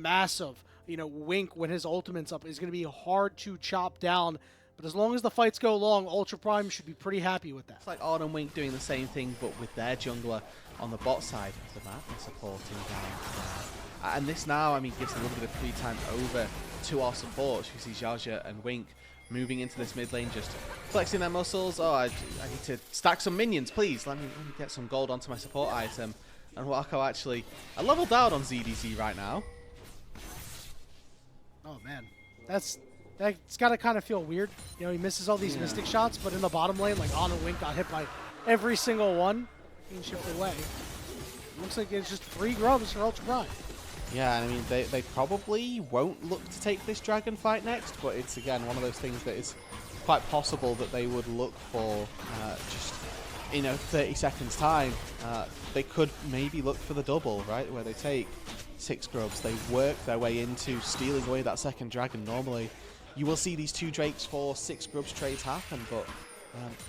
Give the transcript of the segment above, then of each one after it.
massive, you know, Wink when his ultimate's up is going to be hard to chop down. But as long as the fights go long, Ultra Prime should be pretty happy with that. It's like Ard and Wink doing the same thing, but with their jungler on the bot side of the map and supporting down there. And this now, I mean, gives a little bit of free time over to our supports. You see Jaja and Wink moving into this mid lane, just flexing their muscles. Oh, I need to stack some minions, please. Let me get some gold onto my support item. And Wako actually a level down on ZDZ right now. Oh man, that's got to kind of feel weird. You know, he misses all these Mystic shots, but in the bottom lane, like On and Wink got hit by every single one. Being shifted away. Looks like it's just 3 grubs for Ultra Prime. Yeah, and I mean, they probably won't look to take this dragon fight next, but it's, again, one of those things that is quite possible that they would look for just, you know, 30 seconds time. They could maybe look for the double, right, where they take 6 grubs. They work their way into stealing away that second dragon. Normally, you will see these 2 drakes for 6 grubs trades happen, but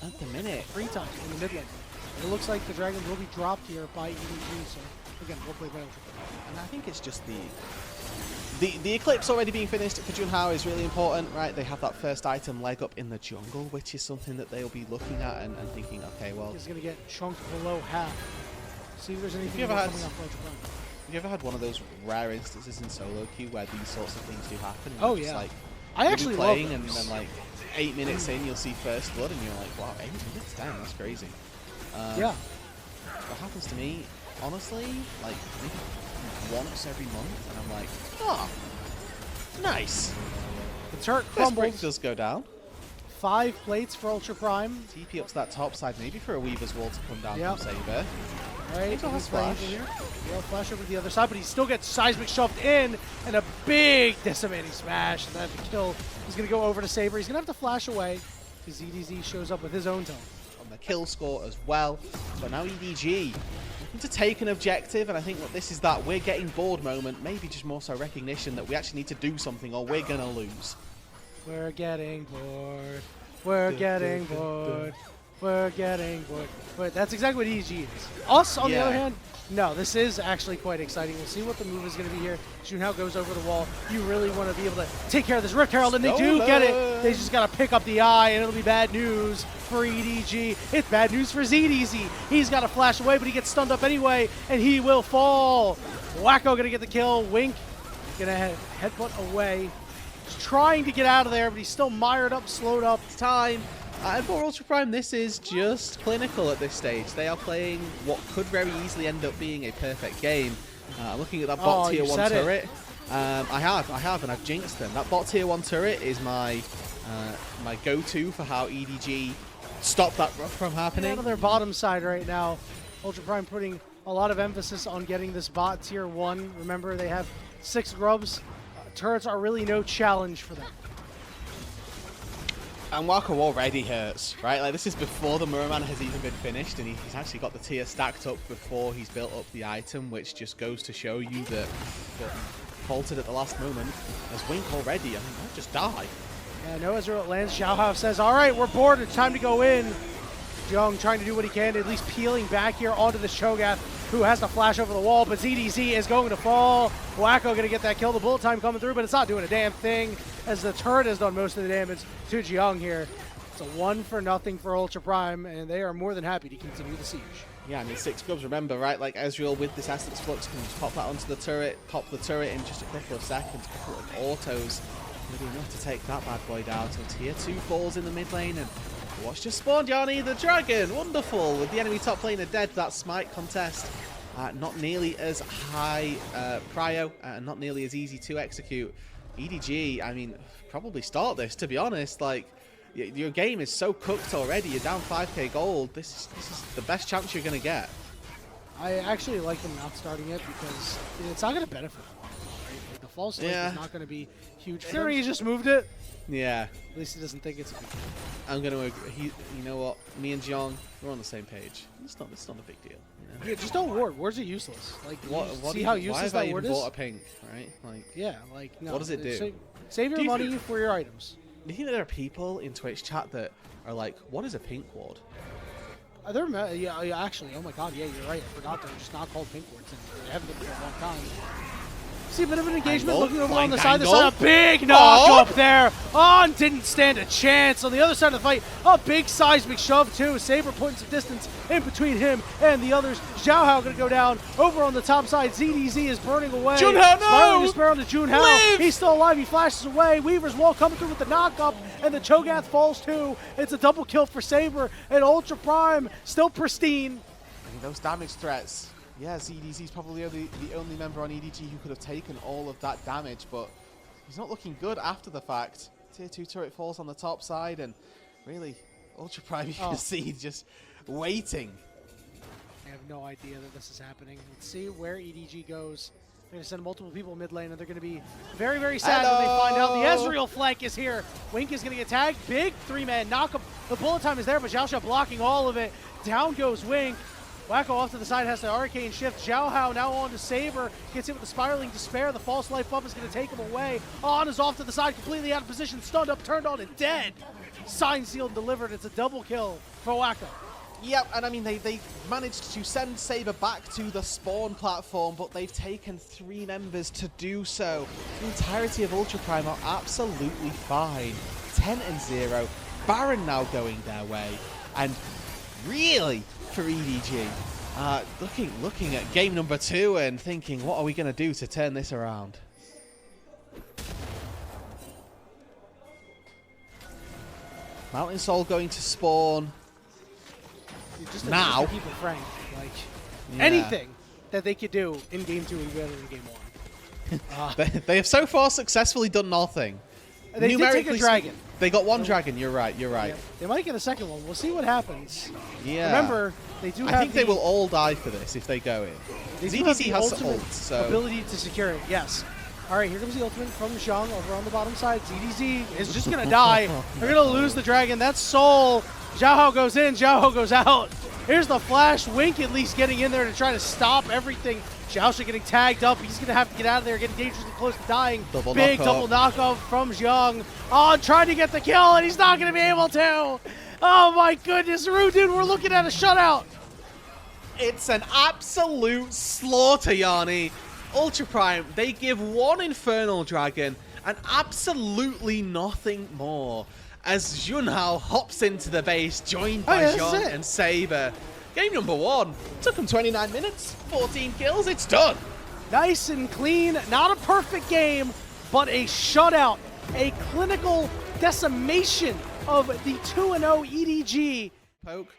at the minute, 3 times in the mid lane. It looks like the dragon will be dropped here by EDG, so again, we'll play by Ultra Prime. And I think it's just the Eclipse already being finished for Junhao is really important, right? They have that first item leg up in the jungle, which is something that they'll be looking at and thinking, okay, well... He's going to get chunked below half. See if there's anything coming up for Ultra Prime. Have you ever had one of those rare instances in solo queue where these sorts of things do happen? Oh, just, yeah. Like, I actually love playing, and those. then, like, 8 minutes in, you'll see first blood, and you're like, wow, 8 minutes? Damn, that's crazy. Yeah. What happens to me, honestly, like, maybe once every month, and I'm like, oh, nice. The turret First break crumbles. does go down. 5 plates for Ultra Prime. TP up to that top side, maybe for a Weaver's Wall to come down Yep. from Saber. Right, Angel has he's ready flash. here. Yeah, flash over to the other side, but he still gets seismic shoved in, and a big decimating smash. And then the kill is going to go over to Saber. He's going to have to flash away because EDZ shows up with his own tone. On the kill score as well. But now EDG looking to take an objective, and I think what this is that we're getting bored moment, maybe just more so recognition that we actually need to do something or we're going to lose. We're getting bored. We're getting bored. We're getting bored. But that's exactly what EDG is. Us, on the other hand, no, this is actually quite exciting. We'll see what the move is going to be here. Junhao goes over the wall. You really want to be able to take care of this Rift Herald, and they do get it. They just got to pick up the eye, and it'll be bad news for EDG. It's bad news for ZDZ. He's got to flash away, but he gets stunned up anyway, and he will fall. Wacko going to get the kill. Wink going to headbutt away. He's trying to get out of there, but he's still mired up, slowed up. It's time. And for Ultra Prime, this is just clinical at this stage. They are playing what could very easily end up being a perfect game. Looking at that bot tier 1 turret, I have, and I've jinxed them. That bot tier 1 turret is my my go-to for how EDG stop that from happening. Out of their bottom side right now. Ultra Prime putting a lot of emphasis on getting this bot tier 1. Remember, they have 6 grubs. Turrets are really no challenge for them. And Wako already hurts, right? Like, this is before the Merman has even been finished, and he's actually got the tier stacked up before he's built up the item, which just goes to show you that faltered at the last moment. There's Wink already. I mean, they'll just die. Yeah, no Ezreal lands. Xiaohao says, all right, we're bored. It's time to go in. Jung trying to do what he can, at least peeling back here onto the Cho'Gath, who has to flash over the wall, but ZDZ is going to fall. Wacko going to get that kill. The bullet time coming through, but it's not doing a damn thing as the turret has done most of the damage to Jiang here. It's a 1-0 for Ultra Prime, and they are more than happy to continue the siege. Yeah, I mean, 6 grubs, remember, right? Like, Ezreal with this Essence Flux can just pop that onto the turret, pop the turret in just a couple of seconds, a couple of autos. Maybe enough to take that bad boy down. So tier 2 falls in the mid lane, and watch just spawned Yanni the dragon. Wonderful. With the enemy top laner dead, that smite contest not nearly as high prio, not nearly as easy to execute. EDG, I mean, probably start this, to be honest. Like, your game is so cooked already. You're down 5k gold. This is the best chance you're going to get. I actually like them not starting it because it's not going to benefit them. Right? Like, the false life is not going to be huge. Considering he just moved it. Yeah. At least he doesn't think it's a big deal. I'm going to agree. You know what? Me and Jiang, we're on the same page. It's not a big deal. You know? Yeah, just don't ward. Wards are useless. Like, what see how useless that ward is? Why have I even bought a pink, right? Like, yeah, like, no. What does it do? Save your money for your items. Do you think there are people in Twitch chat that are like, what is a pink ward? Yeah, actually, oh my god, yeah, you're right. I forgot they're just not called pink wards, and they haven't been for a long time. See a bit of an engagement, Angle, looking over on the flank side. angle. A big knock up there. On didn't stand a chance. On the other side of the fight, a big seismic shove too. Saber putting some distance in between him and the others. Xiao Hao gonna go down. Over on the top side, ZDZ is burning away. Junhao, Spiraling no! despair on to Junhao. Live! He's still alive. He flashes away. Weaver's wall coming through with the knock up, and the Cho'Gath falls too. It's a double kill for Saber, and Ultra Prime still pristine. And those damage threats. Yeah, ZDZ's probably the only member on EDG who could have taken all of that damage, but he's not looking good after the fact. Tier 2 turret falls on the top side, and really, Ultra Prime, you can see, just waiting. I have no idea that this is happening. Let's see where EDG goes. They're going to send multiple people mid lane, and they're going to be very, very sad when they find out the Ezreal flank is here. Wink is going to get tagged. Big three-man knock-up. The bullet time is there, but Xiao Hao blocking all of it. Down goes Wink. Wacko off to the side, has the arcane shift. Xiao Hao now on to Saber. Gets hit with the spiraling despair. The false life buff is going to take him away. On is off to the side, completely out of position. Stunned up, turned on, and dead. Sign sealed and delivered. It's a double kill for Wacko. Yep, and I mean, they managed to send Saber back to the spawn platform, but they've taken 3 members to do so. The entirety of Ultra Prime are absolutely fine. 10-0. Baron now going their way. And really, for EDG, looking at game number 2 and thinking, what are we going to do to turn this around? Mountain Soul going to spawn. Just now. To keep it frank, like anything that they could do in game 2 would be better than game 1. They have so far successfully done nothing. They did take a dragon. They got 1 dragon, you're right. Yeah, they might get a second one. We'll see what happens. Yeah. Remember, they do have I think they will all die for this if they go in. ZDZ has the ult, so ability to secure it, yes. All right, here comes the ultimate from Zhang over on the bottom side. ZDZ is just going to die. They're going to lose the dragon. That's Soul. Xiao Hao goes in, Xiao Hao goes out. Here's the flash. Wink at least getting in there to try to stop everything. Xiao Hao getting tagged up. He's going to have to get out of there, getting dangerously close to dying. Big double knockoff from Zhang. Oh, trying to get the kill, and he's not going to be able to. Oh my goodness, Rudin, we're looking at a shutout. It's an absolute slaughter, Yanni. Ultra Prime, they give 1 Infernal Dragon and absolutely nothing more. As Junhao hops into the base, joined by Zhang and Saber. Game number 1. Took them 29 minutes, 14 kills, it's done. Nice and clean. Not a perfect game, but a shutout. A clinical decimation of the 2-0 EDG. Poke,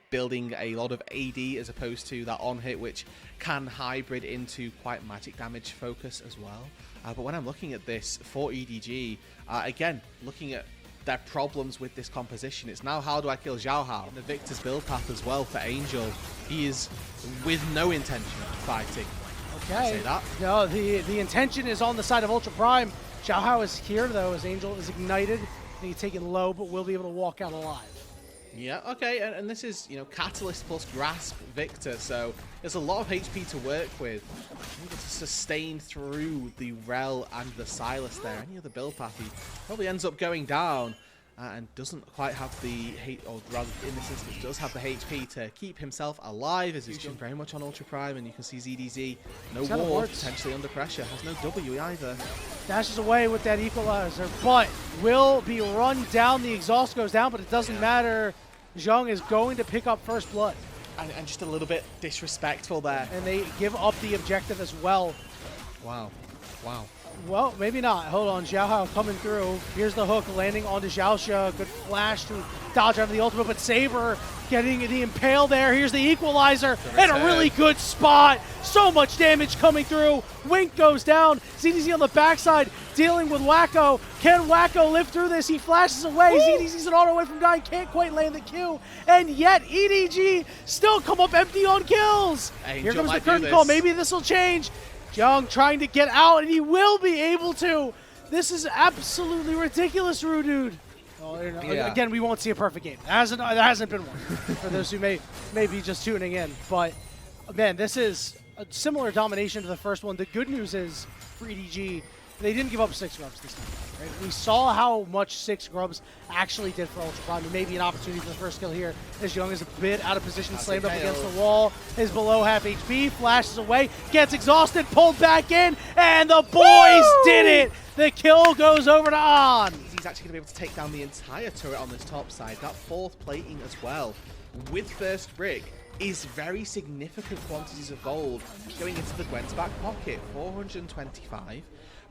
building a lot of AD as opposed to that on-hit, which can hybrid into quite magic damage focus as well. But when I'm looking at this for EDG, again, looking at their problems with this composition, it's now how do I kill Xiao Hao? The Victor's build path as well for Angel. He is with no intention of fighting. Okay. Say that. No, the intention is on the side of Ultra Prime. Xiao Hao is here though, as Angel is ignited. And he's taken low, but will be able to walk out alive. Yeah, okay, and this is, you know, Catalyst plus Grasp Victor, so there's a lot of HP to work with. Able to sustain through the Rel and the Silas there. Any other build path, he probably ends up going down and doesn't quite have the, or rather in this instance, does have the HP to keep himself alive, as he's very much on Ultra Prime, and you can see ZDZ, no ward, potentially under pressure, has no W either. Dashes away with that equalizer, but will be run down. The exhaust goes down, but it doesn't matter. Zhang is going to pick up first blood. And just a little bit disrespectful there. And they give up the objective as well. Wow. Wow. Well, maybe not. Hold on, Xiao Hao coming through. Here's the hook landing onto Xiao Hao. Good flash to dodge out of the ultimate, but Saber getting the impale there. Here's the equalizer and a really good spot. So much damage coming through. Wink goes down. ZDZ on the backside dealing with Wacko. Can Wacko live through this? He flashes away. ZDZ's an auto away from dying. Can't quite land the Q. And yet EDG still come up empty on kills. Here comes the curtain call. Maybe this will change. Zhang trying to get out, and he will be able to. This is absolutely ridiculous, Rudude. Oh, again, we won't see a perfect game. There hasn't been one for those who may be just tuning in. But, man, this is a similar domination to the first one. The good news is, for EDG, they didn't give up 6 grubs this time. Right? We saw how much 6 grubs actually did for Ultra Prime. Maybe an opportunity for the first kill here. As Young is a bit out of position, slammed up against the wall. Is below half HP, flashes away, gets exhausted, pulled back in, and the boys did it! The kill goes over to On. He's actually going to be able to take down the entire turret on this top side. That 4th plating as well, with first brick, is very significant quantities of gold going into the Gwen's back pocket. 425,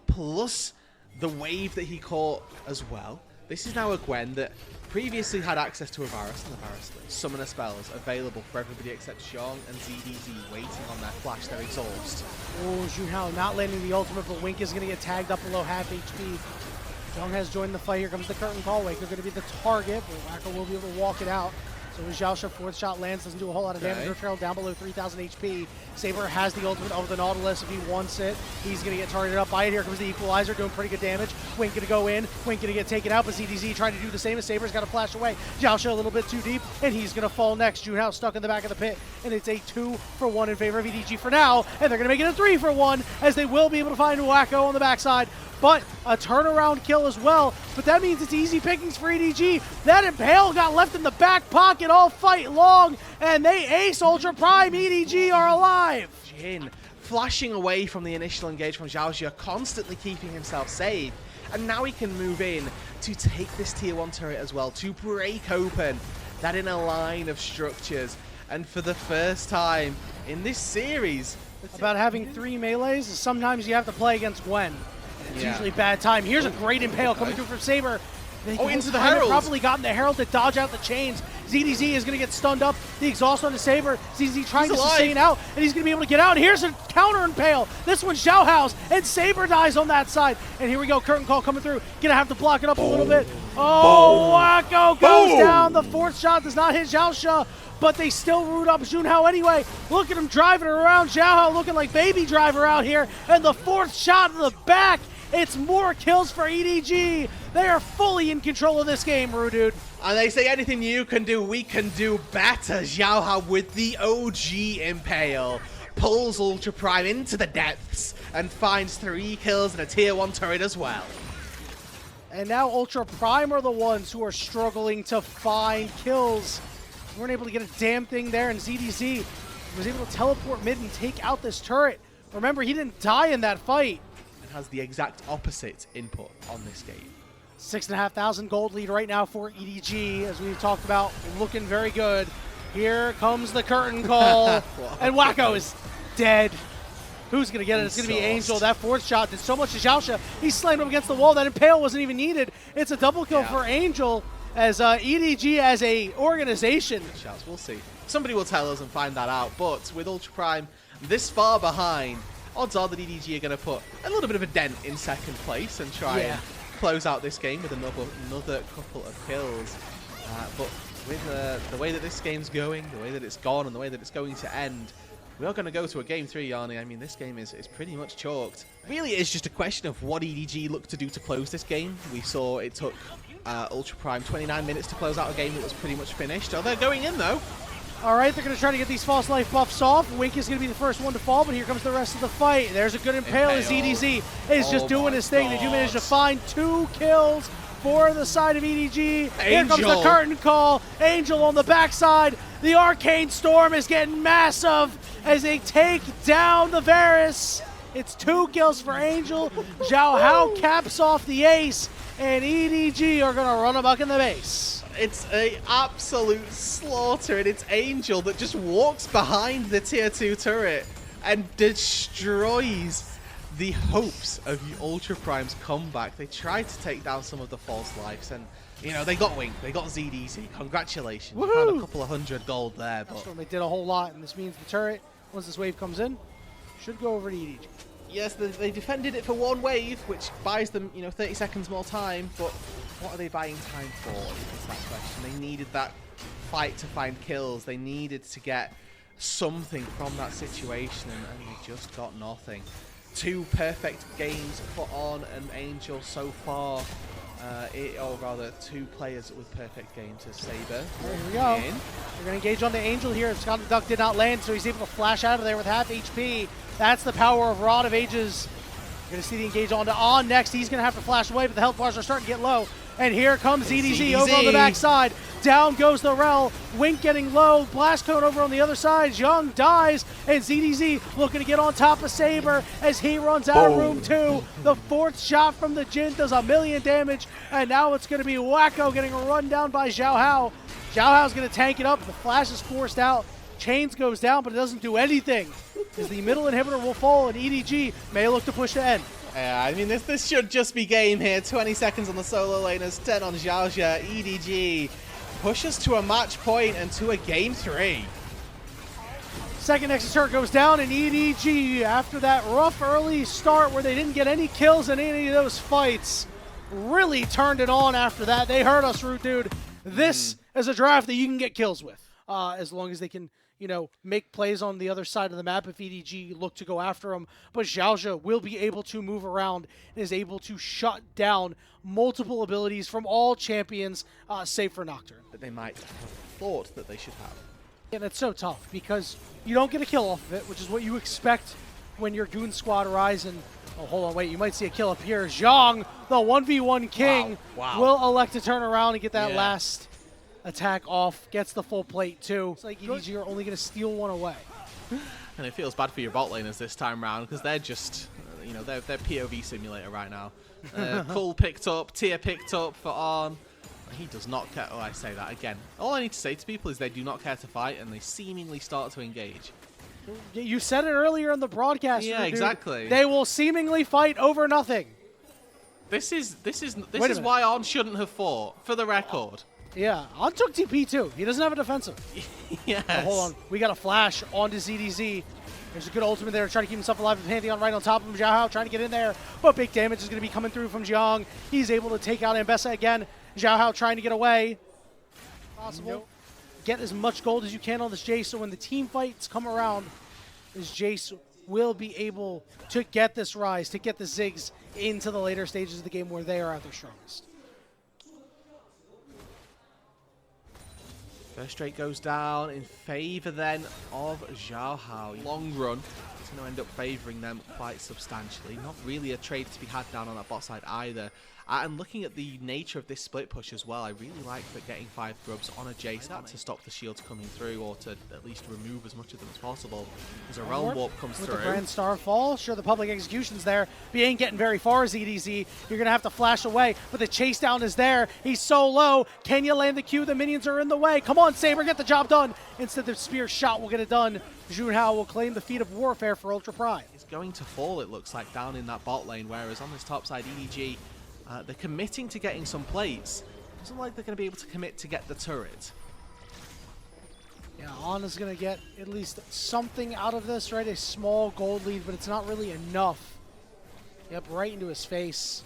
plus the wave that he caught as well. This is now a Gwen that previously had access to a Varus and the Varus summoner spells available for everybody except Xiong and ZDZ waiting on their flash, their exhaust. Oh, Junhao not landing the ultimate, but Wink is going to get tagged up below half HP. Xiong has joined the fight. Here comes the curtain call. Wake are going to be the target, but Wacko will be able to walk it out. So as Xiaosha, 4th shot lands, doesn't do a whole lot of damage. Her trail down below 3,000 HP. Saber has the ultimate over the Nautilus if he wants it. He's going to get targeted up by it. Here comes the Equalizer, doing pretty good damage. Wink going to go in. Wink going to get taken out, but ZDZ trying to do the same as Saber's got to flash away. Xiaosha a little bit too deep, and he's going to fall next. Junhao stuck in the back of the pit, and it's a 2-for-1 in favor of EDG for now, and they're going to make it a 3-for-1 as they will be able to find Wacko on the backside. But a turnaround kill as well. But that means it's easy pickings for EDG. That Impale got left in the back pocket all fight long, and they ace Ultra Prime. EDG are alive. Jin flashing away from the initial engage from Xiaoxia, constantly keeping himself safe. And now he can move in to take this tier 1 turret as well, to break open that inner line of structures. And for the first time in this series, about having 3 melees, sometimes you have to play against Gwen. It's usually bad time. Here's a great Impale coming through from Saber. Into the Herald. Probably gotten the Herald to dodge out the chains. ZDZ is going to get stunned up. The exhaust on the Saber. ZDZ trying to sustain out, and he's going to be able to get out. Here's a counter Impale. This one's Xiaohao's, and Saber dies on that side. And here we go. Curtain call coming through. Going to have to block it up a little bit. Oh, Wacko goes down. The 4th shot does not hit Xiaoxia, but they still root up Junhao anyway. Look at him driving around. Xiaohao looking like Baby Driver out here. And the 4th shot in the back. It's more kills for EDG. They are fully in control of this game, Rudude. And they say anything you can do, we can do better. Xiaohao with the OG Impale pulls Ultra Prime into the depths and finds 3 kills and a tier 1 turret as well. And now Ultra Prime are the ones who are struggling to find kills. We weren't able to get a damn thing there, and ZDZ was able to teleport mid and take out this turret. Remember, he didn't die in that fight. Has the exact opposite input on this game. 6,500 gold lead right now for EDG, as we've talked about, looking very good. Here comes the curtain call, and Wacko is dead. Who's going to get it? It's going to be Angel. That 4th shot did so much to Xiaoxia. He slammed him against the wall. That Impale wasn't even needed. It's a double kill for Angel, as EDG as a organization. We'll see. Somebody will tell us and find that out, but with Ultra Prime this far behind, odds are that EDG are going to put a little bit of a dent in 2nd place and try and close out this game with another couple of kills. But with the way that this game's going, the way that it's gone, and the way that it's going to end, we are going to go to a Game 3, Yanni. I mean, this game is pretty much chalked. Really, it's just a question of what EDG look to do to close this game. We saw it took Ultra Prime 29 minutes to close out a game that was pretty much finished. Oh, they're going in, though. All right, they're going to try to get these false life buffs off. Wink is going to be the first one to fall, but here comes the rest of the fight. There's a good Impale as ZDZ is just doing his thing. They do manage to find 2 kills for the side of EDG. Here comes the curtain call. Angel on the backside. The Arcane Storm is getting massive as they take down the Varus. It's 2 kills for Angel. Xiaohao caps off the ace, and EDG are going to run amok in the base. It's an absolute slaughter, and it's Angel that just walks behind the tier 2 turret and destroys the hopes of Ultra Prime's comeback. They tried to take down some of the false lives, and you know, they got Wink, they got ZDZ. Congratulations. You found a couple of 100 gold there. But they did a whole lot, and this means the turret, once this wave comes in, should go over to EDG. Yes, they defended it for 1 wave, which buys them, 30 seconds more time, but what are they buying time for, is that question. They needed that fight to find kills. They needed to get something from that situation, and they just got nothing. 2 perfect games for On and Angel so far. Or rather, 2 players with perfect games as Saber. Here we go. We're going to engage on the Angel here. Scott the Duck did not land, so he's able to flash out of there with half HP. That's the power of Rod of Ages. You're going to see the engage onto On next. He's going to have to flash away, but the health bars are starting to get low. And here comes ZDZ over on the backside. Down goes the Rel. Wink getting low. Blast Cone over on the other side. Young dies. And ZDZ looking to get on top of Saber as he runs out of room 2. The 4th shot from the Jin does 1,000,000 damage. And now it's going to be Wacko getting run down by Xiao Hao. Xiao Hao's going to tank it up. The flash is forced out. Chains goes down, but it doesn't do anything. As the middle inhibitor will fall, and EDG may look to push to end. Yeah, I mean, this should just be game here. 20 seconds on the solo laners, 10 on Xiaoxia. EDG pushes to a match point and to a game 3. Second Nexus turret goes down, and EDG, after that rough early start where they didn't get any kills in any of those fights, really turned it on after that. They heard us, Root Dude. This is a draft that you can get kills with, as long as they can, you know, make plays on the other side of the map if EDG look to go after him. But Xiaoxia will be able to move around and is able to shut down multiple abilities from all champions, save for Nocturne. But they might have thought that they should have. And it's so tough because you don't get a kill off of it, which is what you expect when your Goon Squad arrives. And oh, hold on, wait, you might see a kill up here. Zhang, the 1v1 king, will elect to turn around and get that last attack off, gets the full plate too. It's like EDG are only going to steal one away. And it feels bad for your bot laners this time round because they're just, you know, they're POV simulator right now. Cull picked up, Tier picked up for On. He does not care. Oh, I say that again. All I need to say to people is they do not care to fight and they seemingly start to engage. You said it earlier in the broadcast. Yeah, exactly. They will seemingly fight over nothing. This is why On shouldn't have fought, for the record. Yeah, On took TP too. He doesn't have a defensive. Yes. Oh, hold on. We got a flash onto ZDZ. There's a good ultimate there, trying to keep himself alive with Pantheon right on top of him. Xiao Hao trying to get in there, but big damage is going to be coming through from Jiang. He's able to take out Ambessa again. Xiao Hao trying to get away. Possible. Get as much gold as you can on this Jace, so when the team fights come around, this Jace will be able to get this Rise, to get the Ziggs into the later stages of the game where they are at their strongest. First straight goes down in favor then of Xiao Hao. Long run is going to end up favoring them quite substantially. Not really a trade to be had down on that bot side either. And looking at the nature of this split push as well, I really like that getting 5 grubs on a Jace to stop the shields coming through, or to at least remove as much of them as possible. As a Realm Warp comes through. With the Grand Star fall, sure, the public execution's there, but he ain't getting very far as EDZ. You're going to have to flash away, but the chase down is there. He's so low. Can you land the Q? The minions are in the way. Come on, Saber, get the job done. Instead, the spear shot will get it done. Junhao will claim the feat of warfare for Ultra Prime. It's going to fall, it looks like, down in that bot lane, whereas on this top side, EDG, they're committing to getting some plates. Doesn't look like they're going to be able to commit to get the turret. Yeah, Ana's going to get at least something out of this, right? A small gold lead, but it's not really enough. Yep, right into his face.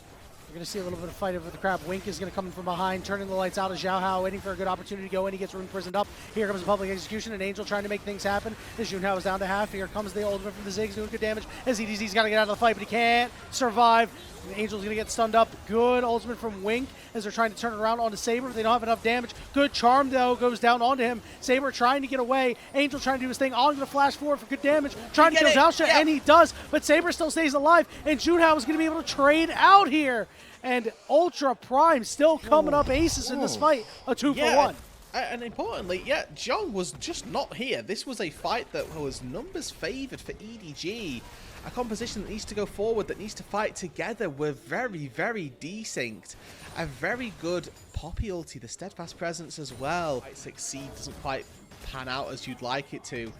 You're going to see a little bit of fight over the crab. Wink is going to come in from behind, turning the lights out of Xiao Hao, waiting for a good opportunity to go in. He gets rune prisoned up. Here comes the public execution, and Angel trying to make things happen. As Junhao is down to half. Here comes the ultimate from the Ziggs, doing good damage. As EDZ's got to get out of the fight, but he can't survive. And Angel's going to get stunned up. Good ultimate from Wink as they're trying to turn it around onto Saber, but they don't have enough damage. Good charm, though, goes down onto him. Saber trying to get away. Angel trying to do his thing. On to the flash forward for good damage. Trying to kill Xiaoxia, and he does, but Saber still stays alive, and Junhao is going to be able to trade out here. And Ultra Prime still coming up aces in this fight. A 2-for-1. And importantly, John was just not here. This was a fight that was numbers favored for EDG. A composition that needs to go forward, that needs to fight together. We're very, very desynced. A very good Poppy ulti, the Steadfast Presence as well. Succeed doesn't quite pan out as you'd like it to.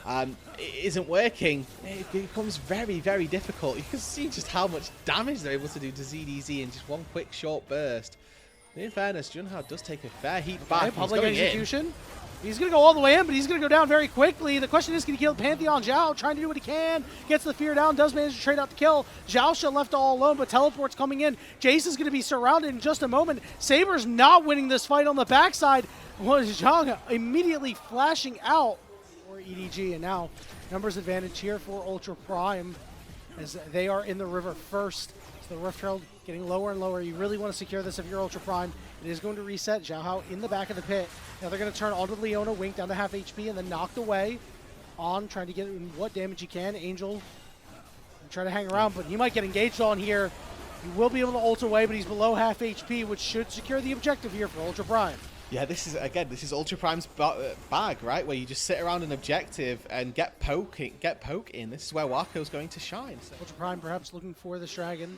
It isn't working. It becomes very, very difficult. You can see just how much damage they're able to do to ZDZ in just one quick short burst. In fairness, Junhao does take a fair heat back. Public execution. He's going to go all the way in, but he's going to go down very quickly. The question is, can he kill Pantheon? Zhao trying to do what he can. Gets the fear down, does manage to trade out the kill. Xiaoxia left all alone, but teleport's coming in. Jace is going to be surrounded in just a moment. Saber's not winning this fight on the backside. Zhang immediately flashing out for EDG, and now numbers advantage here for Ultra Prime as they are in the river first. So the Rift Herald getting lower and lower. You really want to secure this if you're Ultra Prime. It is going to reset. Xiao Hao in the back of the pit. Now they're going to turn onto Leona, Wink down to half HP, and then knocked away. On trying to get in what damage he can. Angel try to hang around, but he might get engaged on here. He will be able to ult away, but he's below half HP, which should secure the objective here for Ultra Prime. Yeah, this is Ultra Prime's bag, right? Where you just sit around an objective and get poke in. This is where Waco's going to shine. So. Ultra Prime perhaps looking for this dragon.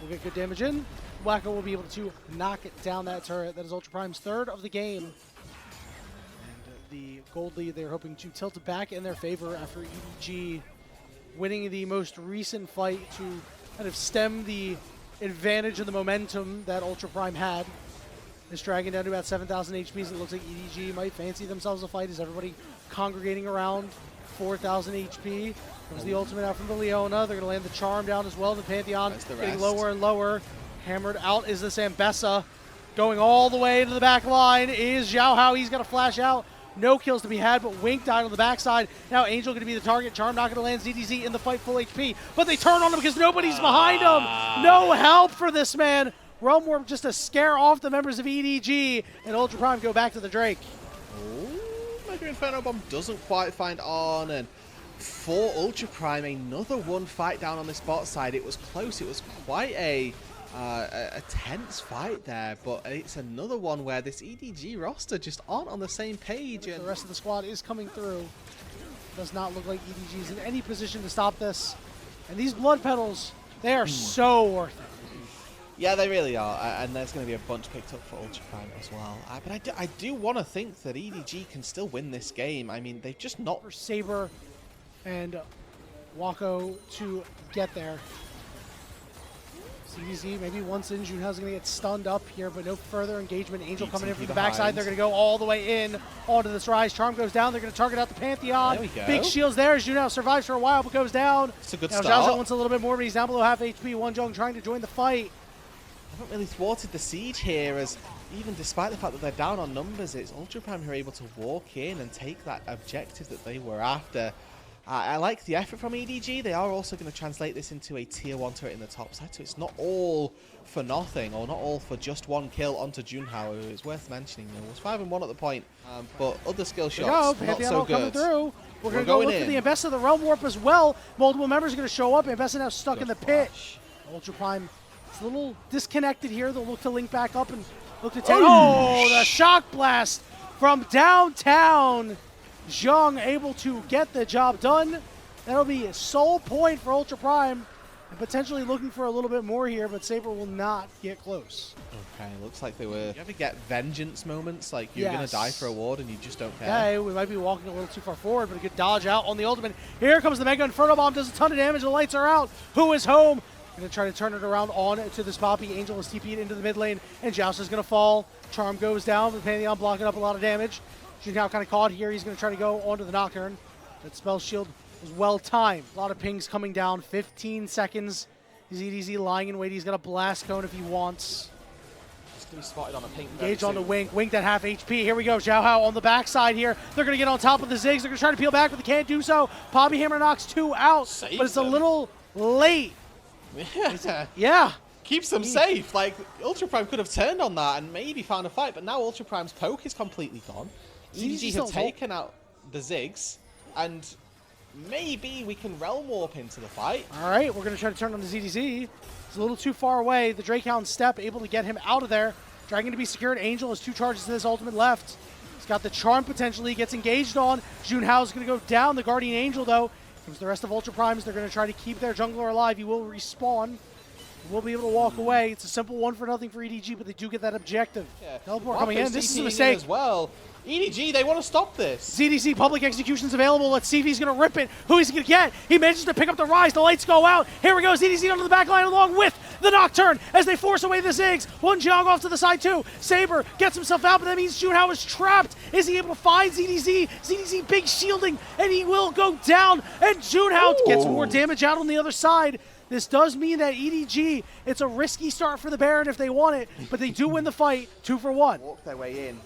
Will get good damage in. Waco will be able to knock down that turret. That is Ultra Prime's third of the game. And the gold lead, they're hoping to tilt it back in their favor after EDG winning the most recent fight to kind of stem the advantage and the momentum that Ultra Prime had. This dragon down to about 7,000 HPs. It looks like EDG might fancy themselves a fight. Is everybody congregating around 4,000 HP? Comes the ultimate out from the Leona. They're going to land the charm down as well. The Pantheon getting lower and lower. Hammered out is this Ambessa. Going all the way into the back line is Xiao Hao. He's going to flash out. No kills to be had, but Wink died on the backside. Now Angel going to be the target. Charm not going to land ZDZ in the fight full HP. But they turn on him because nobody's behind him. No help for this man. Realm Warp just to scare off the members of EDG. And Ultra Prime go back to the Drake. Oh, Mega Inferno Bomb doesn't quite find on. And for Ultra Prime, another one fight down on this bot side. It was close. It was quite a tense fight there, but it's another one where this EDG roster just aren't on the same page. And the rest of the squad is coming through. Does not look like EDG is in any position to stop this. And these blood petals, they are so worth it. Yeah, they really are, and there's going to be a bunch picked up for Ultra Prime as well. But I do want to think that EDG can still win this game. I mean, they've just not... For Saber and Waco to get there. CDZ maybe once in, Junhao's going to get stunned up here, but no further engagement. Angel coming in from the backside. They're going to go all the way in onto this rise. Charm goes down. They're going to target out the Pantheon. There we go. Big shields there. Junhao survives for a while, but goes down. It's a good now, start. Zhao wants a little bit more, but he's down below half HP. Wonjong trying to join the fight. Haven't really thwarted the siege here, as even despite the fact that they're down on numbers, it's Ultra Prime who are able to walk in and take that objective that they were after. I like the effort from EDG. They are also going to translate this into a tier 1 turret in the top side, so it's not all for nothing, or not all for just one kill onto Junhao, who is worth mentioning. It was 5-1 at the point, but other skill shots, not so good. Through. We're going to go look for the Ambessa, the Realm Warp as well. Multiple members are going to show up. Ambessa now stuck in the pit. Ultra Prime is a little disconnected here. They'll look to link back up and look to take. Oh, the shock blast from downtown. Zhang able to get the job done. That'll be a sole point for Ultra Prime. And potentially looking for a little bit more here, but Saber will not get close. Okay, looks like they were... You ever get vengeance moments? Like you're going to die for a ward and you just don't care? Yeah, we might be walking a little too far forward, but a good dodge out on the ultimate. Here comes the Mega Inferno Bomb. Does a ton of damage. The lights are out. Who is home? Going to try to turn it around on to this Poppy. Angel is TP'd into the mid lane, and Joust is going to fall. Charm goes down, but Pantheon blocking up a lot of damage. Junhao kind of caught here. He's going to try to go onto the Nocturne. That spell shield was well timed. A lot of pings coming down. 15 seconds. ZDZ lying in wait. He's got a blast cone if he wants. Just going to be spotted on a ping. Engage on the Wink. Wink at half HP. Here we go. Xiao Hao on the backside here. They're going to get on top of the Ziggs. They're going to try to peel back, but they can't do so. Poppy Hammer knocks 2 out, but it's a little late. Yeah. Keeps them safe. Like, Ultra Prime could have turned on that and maybe found a fight, but now Ultra Prime's poke is completely gone. EDG have taken out the Ziggs, and maybe we can Realm Warp into the fight. All right, we're going to try to turn on the ZDZ. It's a little too far away. The Drakehound step able to get him out of there. Dragon to be secured. Angel has 2 charges to his ultimate left. He's got the Charm potentially. Gets engaged on. Junhao's going to go down. The Guardian Angel, though, comes the rest of Ultra Primes. They're going to try to keep their jungler alive. He will respawn. We'll be able to walk away. It's a simple 1-0 for EDG, but they do get that objective. Yeah. Teleport coming in. This is a mistake. As well. EDG, they want to stop this. ZDC public execution's available. Let's see if he's going to rip it. Who is he going to get? He manages to pick up the rise. The lights go out. Here we go. ZDC onto the back line along with the Nocturne as they force away the Ziggs. Wonjong off to the side too. Saber gets himself out, but that means Junhao is trapped. Is he able to find ZDC? ZDC big shielding, and he will go down. And Junhao gets more damage out on the other side. This does mean that EDG, it's a risky start for the Baron if they want it, but they do win the fight 2 for 1. Walk their way in.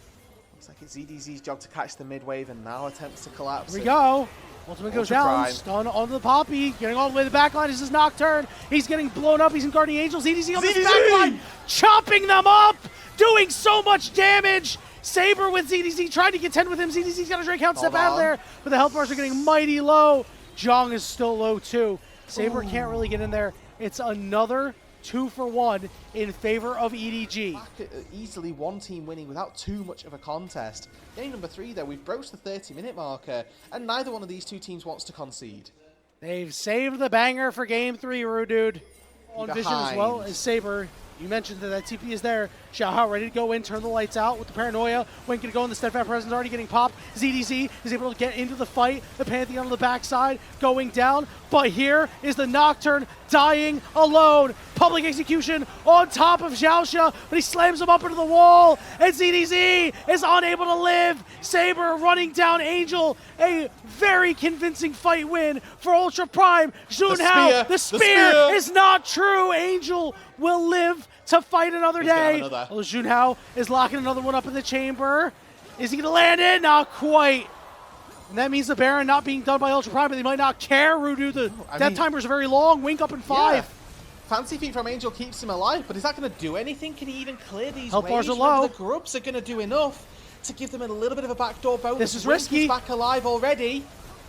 Looks like it's ZDZ's job to catch the mid wave and now attempts to collapse. Here we go. Ultimate goes down. Stun onto the Poppy. Getting all the way to the back line. This is Nocturne. He's getting blown up. He's in Guardian Angels. ZDZ on the back line. Chopping them up. Doing so much damage. Saber with ZDZ. Trying to contend with him. ZDZ's got a Drake count step out of there. But the health bars are getting mighty low. Zhang is still low too. Saber can't really get in there. It's another 2-for-1 in favor of EDG. Back at easily one team winning without too much of a contest. Game number 3, though, we've broached the 30-minute marker, and neither one of these two teams wants to concede. They've saved the banger for game 3, Rudude. On vision as well as Saber. You mentioned that TP is there. Xiaohao ready to go in, turn the lights out with the paranoia. Wink can go in, the steadfast presence already getting popped. ZDZ is able to get into the fight. The Pantheon on the backside going down. But here is the Nocturne dying alone. Public execution on top of Xiaoxia, but he slams him up into the wall. And ZDZ is unable to live. Saber running down Angel. A very convincing fight win for Ultra Prime. Junhao, the spear is not true. Angel will live to fight another day. Oh, Junhao is locking another one up in the chamber. Is he going to land it? Not quite. And that means the Baron not being done by Ultra Prime, but they might not care, Rudu. The death timers are very long. Wink up in 5. Yeah. Fancy feat from Angel keeps him alive, but is that going to do anything? Can he even clear these health bars waves? are low. The grubs are going to do enough to give them a little bit of a backdoor bonus. This is risky. Is back alive already.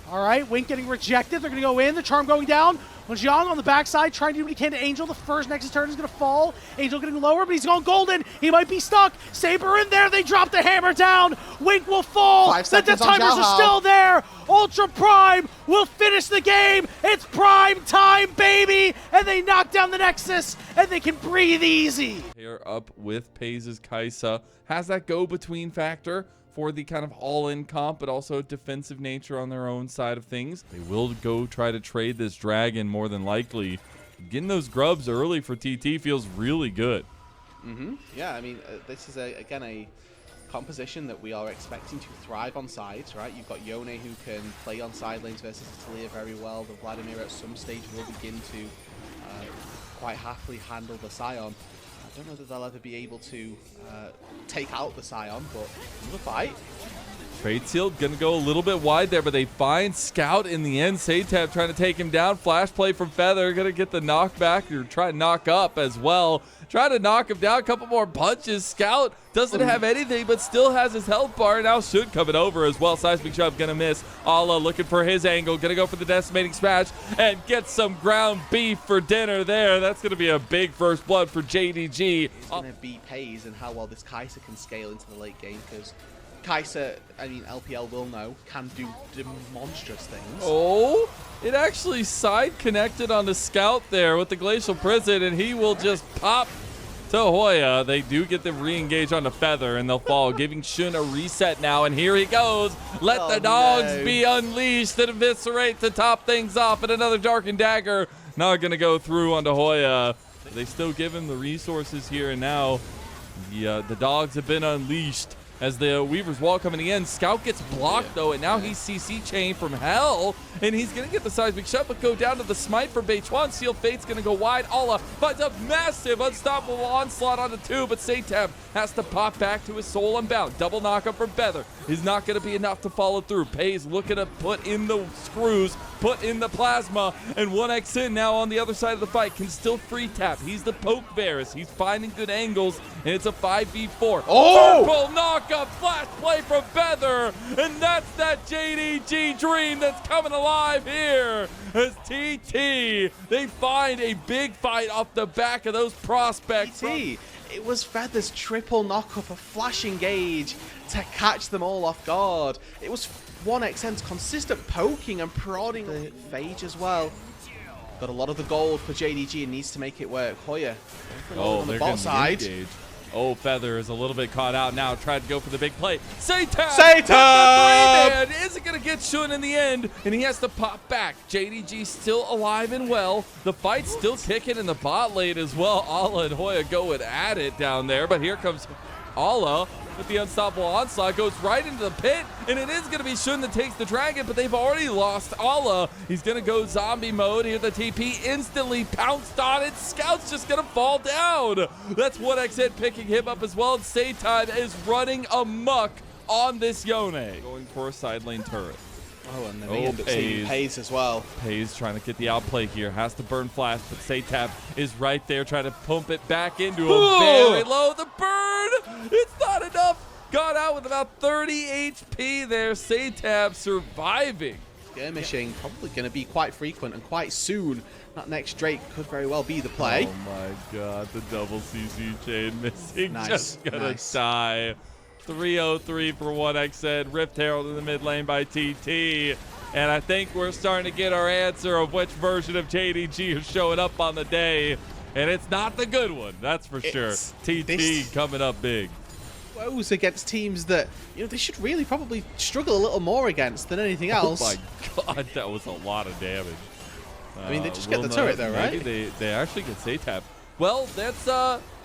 All right, Wink getting rejected. They're going to go in. The charm going down. Jiang on the backside trying to do what he can to Angel. The first Nexus turn is going to fall. Angel getting lower, but he's going golden. He might be stuck. Saber in there. They drop the hammer down. Wink will fall. The death timers are still there. Ultra Prime will finish the game. It's prime time, baby. And they knock down the Nexus, and they can breathe easy. Pair up with Paze's Kaisa. Has that go-between factor for the kind of all-in comp, but also defensive nature on their own side of things. They will go try to trade this dragon more than likely. Getting those grubs early for TT feels really good. Yeah, I mean, this is, again, a composition that we are expecting to thrive on sides, right? You've got Yone who can play on side lanes versus Talia very well. The Vladimir at some stage will begin to quite happily handle the Sion. I don't know that they'll ever be able to take out the Sion, but another fight. Fate Sealed gonna go a little bit wide there, but they find Scout in the end. Satab trying to take him down. Flash play from Feather, gonna get the knockback, or try to knock up as well. Try to knock him down, a couple more punches. Scout doesn't have anything, but still has his health bar. Now should coming over as well. Seismic Shove gonna miss. Ala looking for his angle, gonna go for the decimating smash and get some ground beef for dinner there. That's gonna be a big first blood for JDG. It's gonna be Paze and how well this Kaisa can scale into the late game, because Kaisa, I mean, LPL will know, can do monstrous things. Oh, it actually side connected on the Scout there with the Glacial Prison, and he will just pop to Hoya. They do get the re-engage on the Feather, and they'll fall, giving Shun a reset now, and here he goes. Let the dogs be unleashed and eviscerate to top things off, and another Darkened Dagger not going to go through onto Hoya. They still give him the resources here, and now the dogs have been unleashed. As the Weaver's Wall coming in, Scout gets blocked though, and now he's CC chain from hell, and he's gonna get the Seismic Shove, but go down to the smite for Beichuan. Sealed Fate's gonna go wide. Ala finds a massive unstoppable onslaught on the 2, but Satab has to pop back to his soul unbound. Double knockup from Feather is not gonna be enough to follow through. Paze looking to put in the screws, put in the plasma, and 1x in now on the other side of the fight. Can still free tap. He's the poke Varus. He's finding good angles, and it's a 5v4. Purple knockup, flash play from Feather, and that's that JDG dream that's coming alive here. As TT, they find a big fight off the back of those prospects. It was Feather's triple knockup, a flash engage to catch them all off guard. It was 1xN's consistent poking and prodding the Phage as well. Got a lot of the gold for JDG and needs to make it work. Hoya on the bot side. Oh, Feather is a little bit caught out now. Tried to go for the big play. Satab! Satab! Isn't going to get Shun in the end, and he has to pop back. JDG still alive and well. The fight's still kicking in the bot lane as well. Ala and Hoya going at it down there, but here comes Ala with the unstoppable onslaught, goes right into the pit, and it is going to be Shun that takes the dragon, but they've already lost Ala. He's going to go zombie mode here. The TP instantly pounced on it. Scout's just going to fall down. That's 1xN picking him up as well, and Saitime is running amok on this Yone. Going for a side lane turret. Oh, and then they end up seeing Paze as well. Paze trying to get the outplay here. Has to burn flash, but Satab is right there trying to pump it back into him. Very low. The burn! It's not enough. Got out with about 30 HP there. Satab surviving. skirmishing, probably going to be quite frequent and quite soon. That next Drake could very well be the play. Oh my god, the double CC chain missing. Nice, Just gonna nice. die. 303 for 1xed. Rift Herald in the mid lane by TT. And I think we're starting to get our answer of which version of JDG is showing up on the day. And it's not the good one, that's for sure. TT coming up big. Woes against teams that, you know, they should really probably struggle a little more against than anything else. Oh my god, that was a lot of damage. I mean, they just get the turret though, right? Maybe they actually get Satab. Well, that's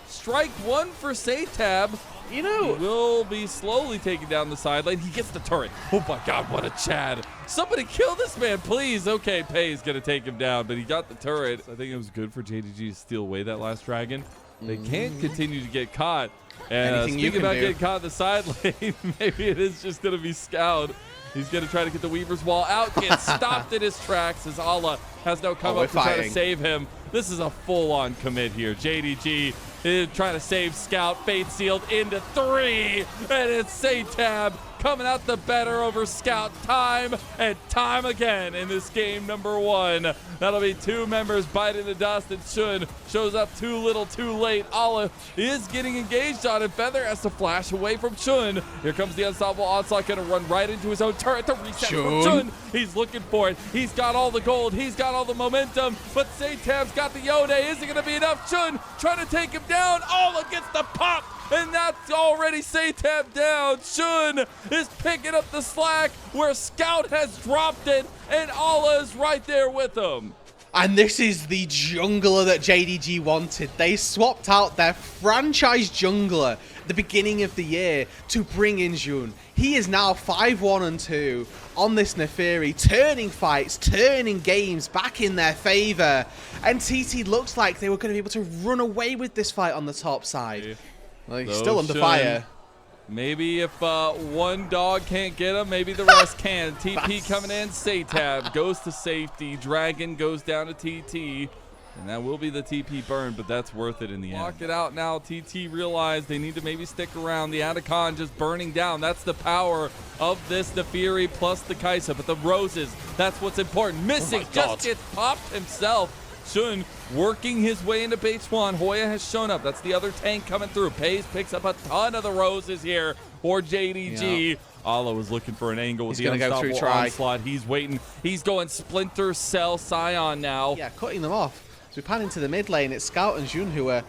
strike one for Satab. You know, He will be slowly taking down the side lane. He gets the turret. Oh my god, what a Chad. Somebody kill this man, please. Okay, Pay's going to take him down, but he got the turret. I think it was good for JDG to steal away that last dragon. They can't continue to get caught. And speaking about getting caught in the side lane, maybe it is just going to be Scout. He's going to try to get the Weaver's Wall out, gets stopped in his tracks as Allah has no come up to try to save him. This is a full-on commit here. JDG is trying to save Scout. Fate sealed into 3, and it's Satab coming out the better over Scout time and time again in this game number 1. That'll be 2 members biting the dust, and Shun shows up too little too late. Olive is getting engaged on it. Feather has to flash away from Shun. Here comes the unstoppable onslaught, gonna run right into his own turret. The reset from Shun. He's looking for it. He's got all the gold. He's got all the momentum, but Satab's got the Yone. Is it gonna be enough? Shun trying to take him down. Ola gets the pop. And that's already Satab down. Shun is picking up the slack where Scout has dropped it, and Allah is right there with him. And this is the jungler that JDG wanted. They swapped out their franchise jungler at the beginning of the year to bring in Jun. He is now 5-1-2 on this Neferi, turning fights, turning games back in their favor. And TT looks like they were going to be able to run away with this fight on the top side. Well, he's still under fire. Maybe if one dog can't get him, maybe the rest can. TP coming in. Satab goes to safety. Dragon goes down to TT. And that will be the TP burn, but that's worth it in the end. Lock it out now. TT realized they need to maybe stick around. The Atacon just burning down. That's the power of this Neferi plus the Kaisa. But the roses, that's what's important. Missing just gets popped himself. Shun working his way into base 1. Hoya has shown up. That's the other tank coming through. Pace picks up a ton of the roses here for JDG. Yeah. Allah was looking for an angle with the unstoppable onslaught. He's waiting. He's going Splinter Cell Scion now. Yeah, cutting them off. So we pan into the mid lane. It's Scout and Jun who are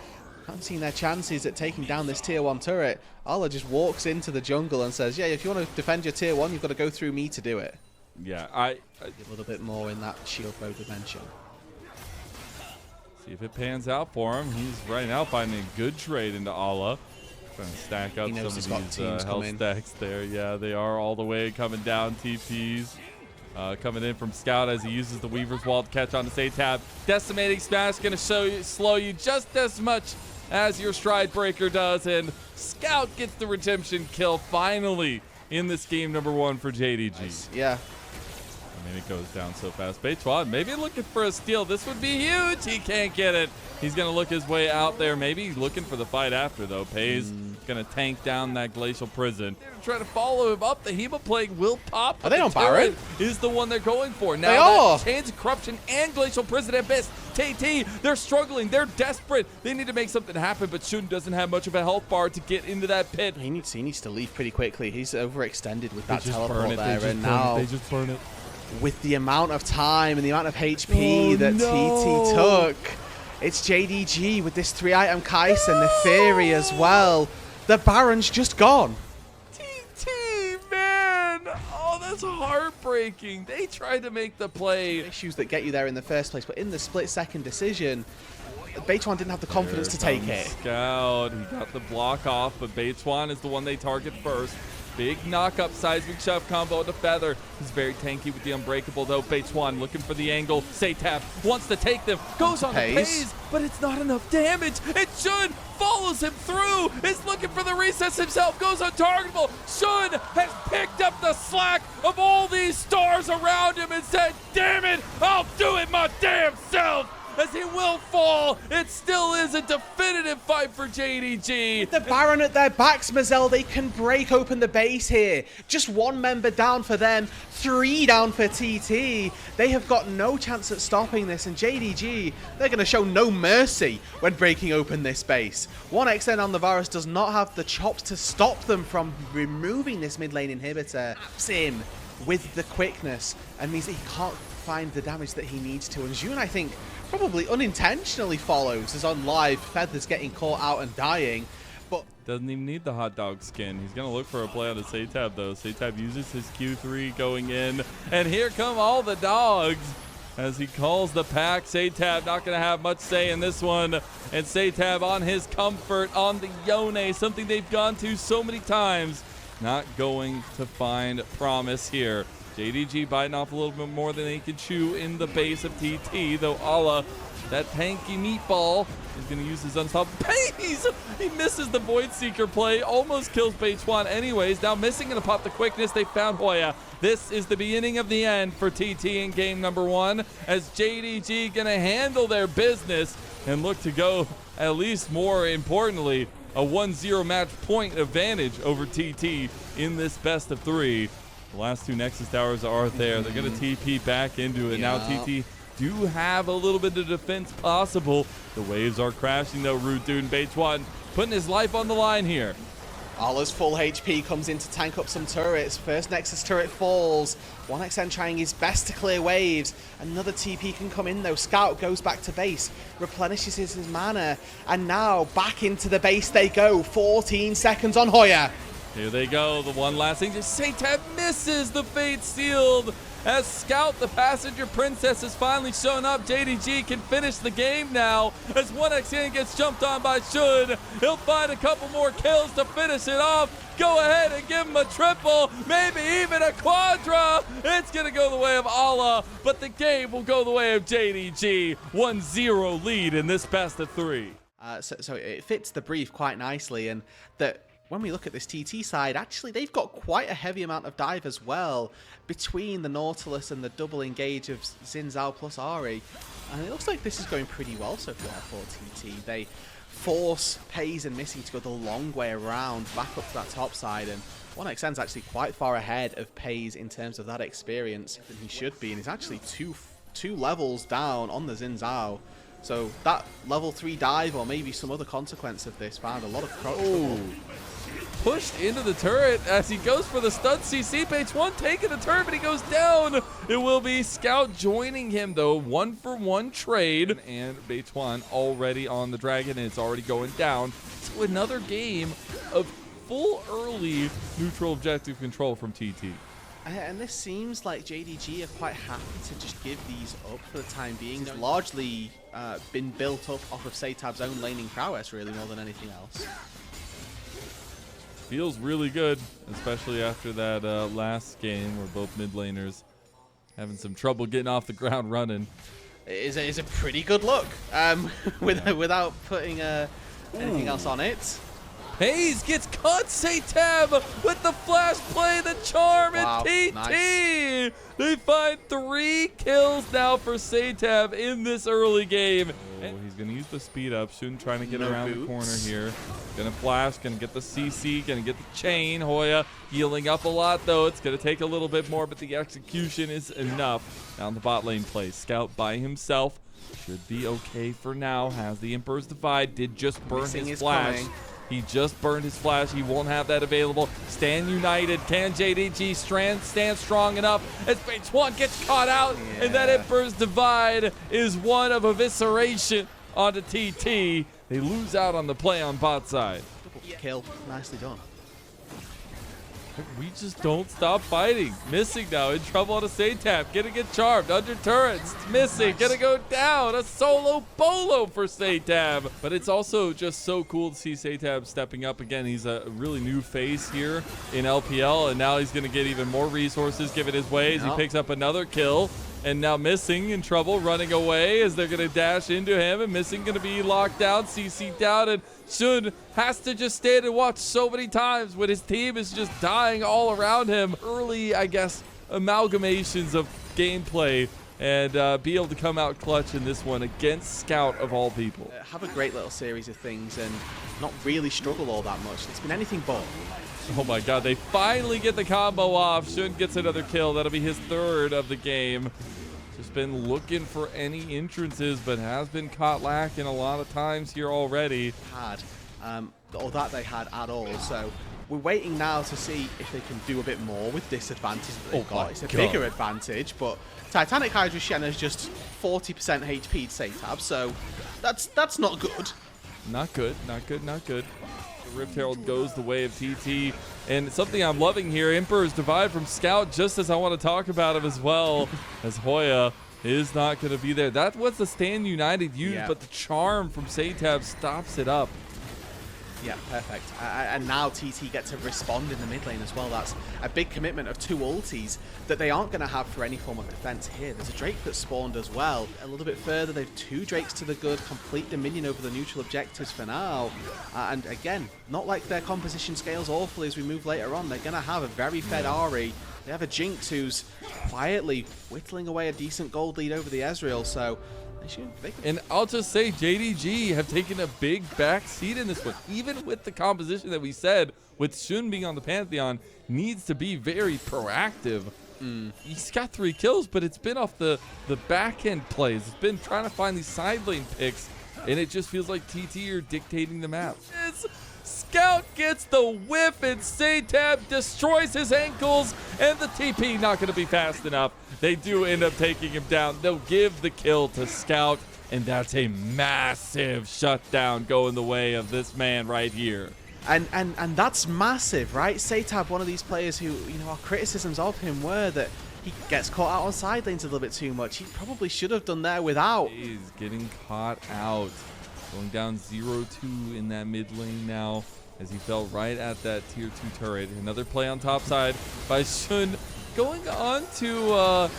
fancying their chances at taking down this tier 1 turret. Allah just walks into the jungle and says, yeah, if you want to defend your tier 1, you've got to go through me to do it. Yeah, a little bit more in that shield bow dimension. See if it pans out for him. He's right now finding a good trade into Allah. Trying to stack up some of these health stacks there. Yeah, they are all the way coming down. TPs coming in from Scout as he uses the Weaver's Wall to catch on to Satab. Decimating Smash going to slow you just as much as your Stride Breaker does. And Scout gets the redemption kill finally in this game number 1 for JDG. Nice. Yeah. I mean, it goes down so fast. Beitwan maybe looking for a steal. This would be huge. He can't get it. He's going to look his way out there. Maybe looking for the fight after, though. Pays going to tank down that Glacial Prison. They're trying to follow him up. The Hema Plague will pop. Are they on Baron? Is the one they're going for. Now, Chains of Corruption and Glacial Prison Abyss. TT, they're struggling. They're desperate. They need to make something happen, but Shun doesn't have much of a health bar to get into that pit. He needs to leave pretty quickly. He's overextended with that teleport there. And now they just burn it. With the amount of time and the amount of HP that TT took, it's JDG with this 3-item Kaisa and the Neferi as well. The Baron's just gone. TT, man. Oh, that's heartbreaking. They tried to make the play. Issues that get you there in the first place, but in the split-second decision, Beitwan didn't have the confidence to take it. Scout, he got the block off, but Beitwan is the one they target first. Big knock-up seismic shove combo to Feather. He's very tanky with the unbreakable though. Beitwan looking for the angle. Satab wants to take them. Goes on the Pays, but it's not enough damage. And Shun follows him through. Is looking for the recess himself. Goes untargetable. Shun has picked up the slack of all these stars around him and said, damn it, I'll do it my damn self. as he will fall. It still is a definitive fight for JDG. The Baron at their backs, Mazel, they can break open the base here. Just one member down for them, 3 down for TT. They have got no chance at stopping this, and JDG, they're going to show no mercy when breaking open this base. 1xN on the Varus does not have the chops to stop them from removing this mid lane inhibitor. Taps in with the quickness and means that he can't find the damage that he needs to. And Jun, I think, probably unintentionally follows, as on live, Feather's getting caught out and dying. But doesn't even need the hot dog skin. He's going to look for a play on the Satab, though. Satab uses his Q3 going in. And here come all the dogs as he calls the pack. Satab not going to have much say in this one. And Satab on his comfort on the Yone, something they've gone to so many times. Not going to find promise here. JDG biting off a little bit more than they can chew in the base of TT, though Ala, that tanky meatball, is going to use his unstoppable pace. He misses the Void Seeker play, almost kills Beitwan anyways. Now missing going to pop the quickness. They found Hoya. This is the beginning of the end for TT in game number 1, as JDG going to handle their business and look to go, at least more importantly, a 1-0 match point advantage over TT in this best of 3. The last 2 Nexus Towers are there. They're going to TP back into it. Yeah. Now TT do have a little bit of defense possible. The waves are crashing though. Root Dude and Beitwan putting his life on the line here. Ala's full HP comes in to tank up some turrets. First Nexus turret falls. 1xN trying his best to clear waves. Another TP can come in though. Scout goes back to base, replenishes his mana, and now back into the base they go. 14 seconds on Hoya. Here they go. The one last thing. Just Satab misses the fate sealed. As Scout, the passenger princess, has finally shown up. JDG can finish the game now. As 1xN gets jumped on by Shun, he'll find a couple more kills to finish it off. Go ahead and give him a triple, maybe even a quadra. It's going to go the way of Allah, but the game will go the way of JDG. 1-0 lead in this best of 3. So it fits the brief quite nicely, and that when we look at this TT side, actually they've got quite a heavy amount of dive as well between the Nautilus and the double engage of Xin Zhao plus Ari. And it looks like this is going pretty well so far for TT. They force FaZe and Missing to go the long way around, back up to that top side, and 1xN's actually quite far ahead of FaZe in terms of that experience than he should be, and he's actually two levels down on the Xin Zhao. So that level 3 dive, or maybe some other consequence of this, found a lot of crowd. Pushed into the turret as he goes for the stun CC. Beitwan taking the turret, but he goes down. It will be Scout joining him, though. 1-for-1 trade. And Beitwan already on the dragon, and it's already going down. So another game of full early neutral objective control from TT. And this seems like JDG are quite happy to just give these up for the time being. It's largely been built up off of Satab's own laning prowess, really, more than anything else. Feels really good, especially after that last game where both mid laners having some trouble getting off the ground running. It is a pretty good look, without putting anything else on it. FaZe gets caught. Satab with the flash play, the charm, wow, and TT. nice. They find 3 kills now for Satab in this early game. He's going to use the speed up. Shun trying to get around the corner here. Going to flash, going to get the CC, going to get the chain. Hoya healing up a lot, though. It's going to take a little bit more, but the execution is enough. Down the bot lane play. Scout by himself. Should be okay for now. Has the Emperor's Divide. Did just burn his flash. Coming. He just burned his flash. He won't have that available. Stand united. Can JDG stand strong enough as Beitwan gets caught out? Yeah. And that Emperor's Divide is one of evisceration onto TT. They lose out on the play on bot side. Double kill. Nicely done. We just don't stop fighting. Missing now, in trouble on a Satab. Gonna get charmed, under turrets, missing, Nice. Gonna go down. A solo bolo for Satab. But it's also just so cool to see Satab stepping up again. He's a really new face here in LPL, and now he's gonna get even more resources given his way as he picks up another kill. And now Missing in trouble, running away as they're going to dash into him. And Missing going to be locked down, CC down. And Shun has to just stand and watch so many times when his team is just dying all around him. Early, I guess, amalgamations of gameplay and be able to come out clutch in this one against Scout of all people. Have a great little series of things and not really struggle all that much. It's been anything but. Oh my god, they finally get the combo off. Shun gets another kill. That'll be his 3rd of the game. Just been looking for any entrances, but has been caught lacking a lot of times here already. Or that they had at all. So we're waiting now to see if they can do a bit more with this advantage that they've got. It's a bigger advantage, but Titanic Hydra Shenna's just 40% HP to Satab, so that's not good. Not good, not good, not good. The Rift Herald goes the way of TT. And something I'm loving here, Emperor's Divide from Scout, just as I want to talk about him as well, as Hoya is not going to be there. That was the Stand United used, but the charm from Satab stops it up. Yeah, perfect. And now TT get to respond in the mid lane as well. That's a big commitment of 2 ultis that they aren't going to have for any form of defense here. There's a Drake that spawned as well. A little bit further, they've 2 Drakes to the good, complete dominion over the neutral objectives for now. And again, not like their composition scales awfully as we move later on. They're going to have a very fed Ari. They have a Jinx who's quietly whittling away a decent gold lead over the Ezreal, so and I'll just say JDG have taken a big back seat in this one. Even with the composition that we said, with Shun being on the Pantheon, needs to be very proactive. He's got 3 kills, but it's been off the back end plays. It's been trying to find these side lane picks, and it just feels like TT are dictating the map. Scout gets the whiff, and Satab destroys his ankles, and the TP not going to be fast enough. They do end up taking him down. They'll give the kill to Scout, and that's a massive shutdown going the way of this man right here. And that's massive, right? Satab, one of these players who, you know, our criticisms of him were that he gets caught out on side lanes a little bit too much. He probably should have done there without. He's getting caught out. Going down 0-2 in that mid lane now as he fell right at that tier 2 turret. Another play on top side by Shun. Going on to a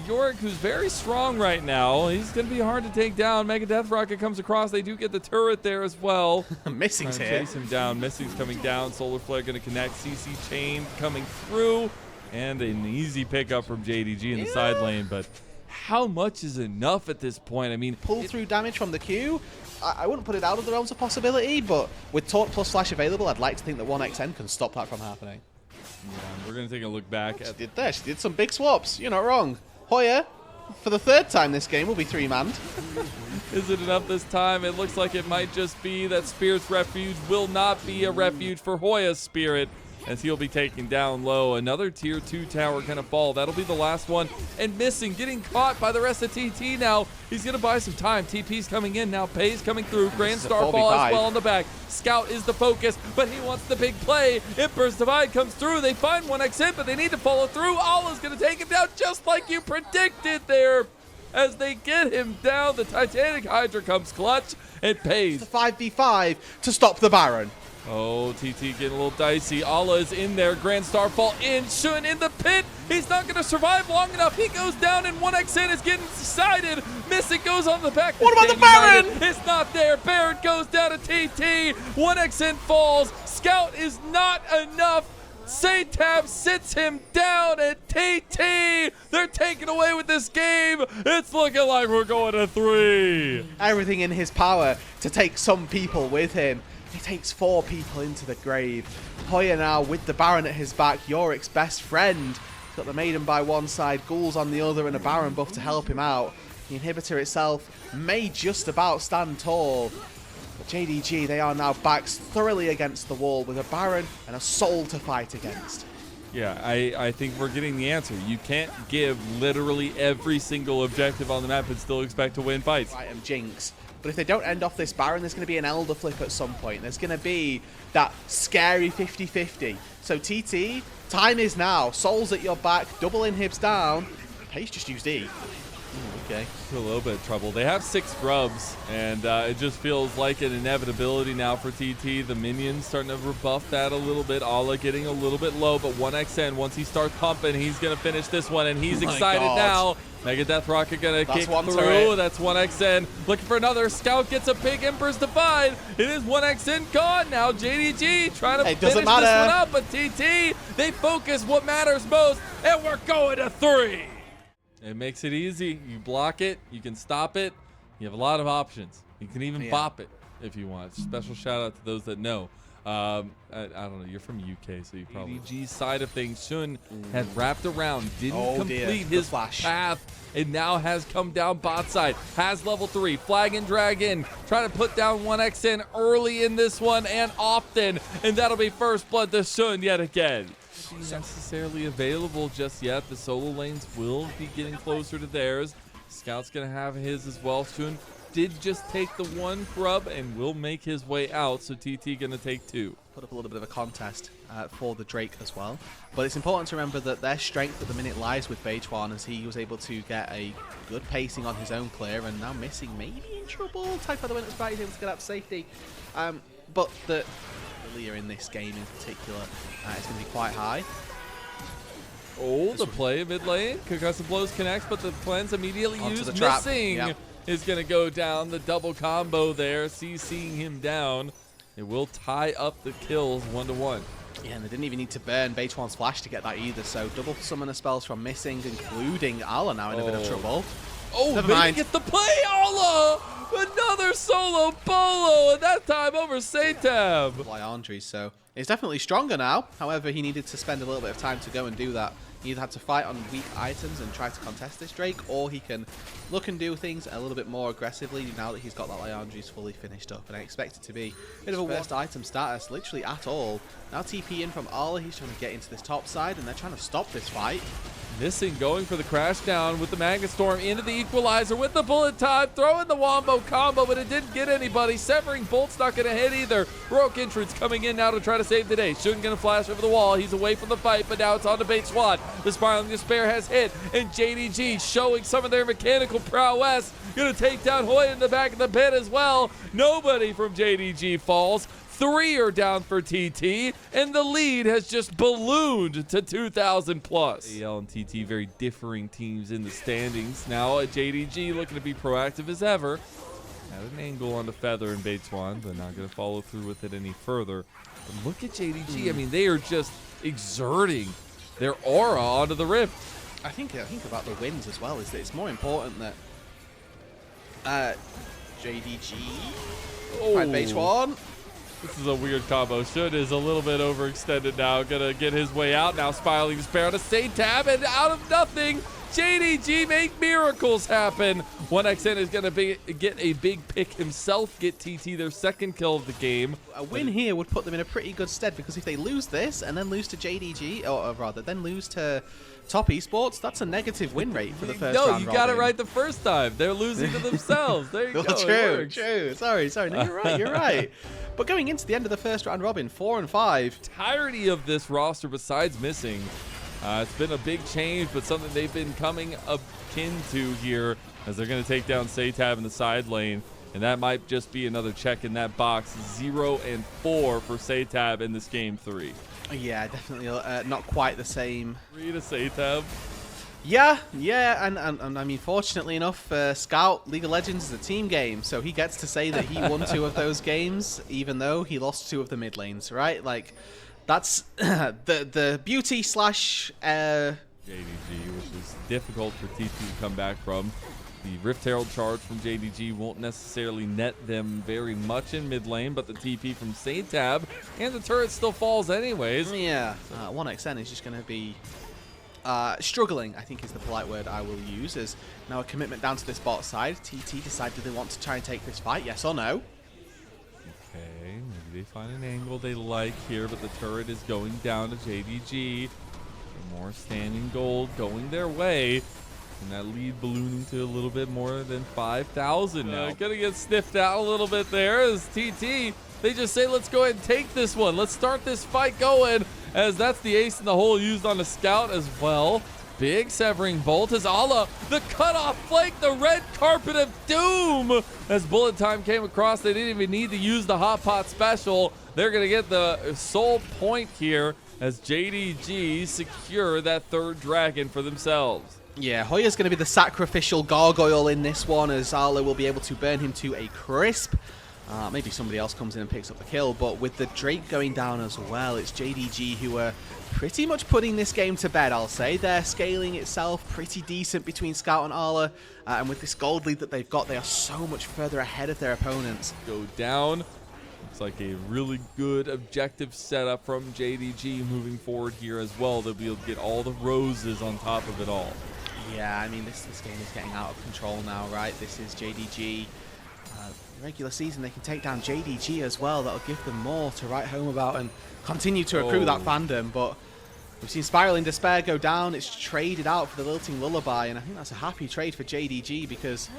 Yorick who's very strong right now. He's going to be hard to take down. Mega Death Rocket comes across. They do get the turret there as well. Missing's here. Chase him down. Missing's coming down. Solar Flare going to connect. CC Chain coming through. And an easy pickup from JDG in the side lane. But how much is enough at this point? I mean, pull through damage from the Q. I wouldn't put it out of the realms of possibility, but with Taunt plus Flash available, I'd like to think that 1xN can stop that from happening. Yeah, we're going to take a look back at... She did some big swaps. You're not wrong. Hoya, for the 3rd time this game, will be 3-manned. Is it enough this time? It looks like it might just be that Spirit's Refuge will not be a refuge for Hoya's Spirit, as he'll be taken down low. Another tier 2 tower gonna fall. That'll be the last one. And Missing, getting caught by the rest of TT now. He's gonna buy some time. TP's coming in now. Pay's coming through. Grand Starfall as well on the back. Scout is the focus, but he wants the big play. Emperor's Divide comes through. They find 1xN, but they need to follow through. Allah's gonna take him down just like you predicted there. As they get him down, the Titanic Hydra comes clutch and Pays. It's a 5v5 to stop the Baron. Oh, TT getting a little dicey. Allah is in there. Grand Starfall in. Shun in the pit. He's not going to survive long enough. He goes down, and 1xN is getting decided. Missing goes on the back. What about the Baron? It's not there. Baron goes down to TT. 1xN falls. Scout is not enough. Satab sits him down, and TT, they're taken away with this game. It's looking like we're going to 3. Everything in his power to take some people with him. He takes 4 people into the grave. Hoya now with the Baron at his back, Yorick's best friend. He's got the Maiden by one side, Ghouls on the other, and a Baron buff to help him out. The inhibitor itself may just about stand tall. But JDG, they are now backs thoroughly against the wall with a Baron and a Soul to fight against. Yeah, I think we're getting the answer. You can't give literally every single objective on the map and still expect to win fights. Right, Jinx. But if they don't end off this Baron, there's going to be an Elder flip at some point. There's going to be that scary 50-50. So TT, time is now. Soul's at your back, double inhibs down. Pace just used E. Okay. A little bit of trouble. They have 6 grubs, and it just feels like an inevitability now for TT. The minions starting to rebuff that a little bit. Allah getting a little bit low, but 1xN, once he starts pumping, he's going to finish this one, and he's excited now. Mega Death Rocket going to kick through. Turret. That's 1xN. Looking for another. Scout gets a big Emperor's Divide. It is 1xN gone. Now JDG trying to finish this one up, but TT, they focus what matters most, and we're going to 3. It makes it easy. You block it. You can stop it. You have a lot of options. You can even bop it if you want. Special shout out to those that know. I don't know. You're from UK, so you probably. ADG's side of things. Shun had wrapped around, didn't complete his path, and now has come down bot side. Has level 3, flag and drag in, trying to put down 1xN early in this one and often, and that'll be first blood to Shun yet again. Not necessarily available just yet. The solo lanes will be getting closer to theirs. Scout's gonna have his as well. Shun did just take the one grub and will make his way out, so TT gonna take 2. Put up a little bit of a contest for the Drake as well. But it's important to remember that their strength at the minute lies with Bejuan, as he was able to get a good pacing on his own clear and now missing, maybe in trouble. Type of the win that's right, he's able to get out to safety. But the leader in this game in particular is going to be quite high. Oh, the play mid lane. Concussive blows connects, but the plans immediately used. Missing is going to go down. The double combo there, CCing him down. It will tie up the kills 1-1. Yeah, and they didn't even need to burn Bejuan's flash to get that either, so double summoner spells from missing, including Ala now in a bit of trouble. Oh, never mind. Gets the play, Ala! Another solo bolo, and that time over Satab. Lyandry, so he's definitely stronger now. However, he needed to spend a little bit of time to go and do that. He either had to fight on weak items and try to contest this Drake, or he can look and do things a little bit more aggressively now that he's got that Lyandry's fully finished up. And I expect it to be a bit of a worst item status, literally at all. Now TP in from Ala, he's trying to get into this top side, and they're trying to stop this fight. Missing, going for the crash down with the Magnet Storm into the equalizer with the bullet time, throwing the wombo combo, but it didn't get anybody. Severing Bolt's not going to hit either. Rogue entrance coming in now to try to save the day. Shun going to flash over the wall. He's away from the fight, but now it's on to Bejuan. The Spiraling Despair has hit, and JDG showing some of their mechanical prowess. Going to take down Hoya in the back of the pit as well. Nobody from JDG falls. 3 are down for TT, and the lead has just ballooned to 2,000 plus. AL and TT, very differing teams in the standings. Now JDG looking to be proactive as ever. Had an angle on the Feather and Bejuan, but not going to follow through with it any further. But look at JDG. I mean, they are just exerting their aura onto the Rift. I think about the wins as well is that it's more important that JDG find Bejuan. This is a weird combo. Shun is a little bit overextended now. Gonna get his way out now. Spiraling Despair on a Satab, and out of nothing, JDG make miracles happen. 1xN is gonna get a big pick himself, get TT their second kill of the game. A win here would put them in a pretty good stead, because if they lose this and then lose to JDG, or rather then lose to Top Esports, that's a negative win rate for the first round. No, you got it right the first time. They're losing to themselves. There you go. True. Sorry. No, you're right. But going into the end of the first round robin, 4-5. Entirety of this roster besides missing. It's been a big change, but something they've been coming akin to here, as they're going to take down Satab in the side lane. And that might just be another check in that box. 0-4 for Satab in this game 3. Yeah, definitely not quite the same. 3 to Satab. Yeah, and I mean, fortunately enough, Scout League of Legends is a team game, so he gets to say that he won 2 of those games, even though he lost 2 of the mid lanes, right? Like, that's the beauty slash JDG, which is difficult for TT to come back from. The Rift Herald charge from JDG won't necessarily net them very much in mid lane, but the TP from Satab and the turret still falls anyways. Yeah, 1xN is just going to be struggling, I think is the polite word I will use, as now a commitment down to this bot side. TT decide, do they want to try and take this fight, yes or no? Okay, maybe they find an angle they like here, but the turret is going down to JDG. More standing gold going their way. And that lead ballooning to a little bit more than 5,000 now. Gonna get sniffed out a little bit there as TT, they just say, let's go ahead and take this one. Let's start this fight going, as that's the ace in the hole used on the Scout as well. Big severing bolt as Ala, the cutoff flank, the red carpet of doom. As bullet time came across, they didn't even need to use the hot pot special. They're gonna get the sole point here as JDG secure that 3rd dragon for themselves. Yeah, Hoya's going to be the sacrificial gargoyle in this one, as Ala will be able to burn him to a crisp. Maybe somebody else comes in and picks up the kill, but with the Drake going down as well, it's JDG who are pretty much putting this game to bed, I'll say. They're scaling itself pretty decent between Scout and Arla, and with this gold lead that they've got, they are so much further ahead of their opponents. Go down. Looks like a really good objective setup from JDG moving forward here as well. They'll be able to get all the roses on top of it all. Yeah, I mean, this game is getting out of control now, right? This is JDG. Regular season, they can take down JDG as well. That'll give them more to write home about and continue to accrue that fandom. But we've seen Spiraling Despair go down. It's traded out for the Lilting Lullaby, and I think that's a happy trade for JDG because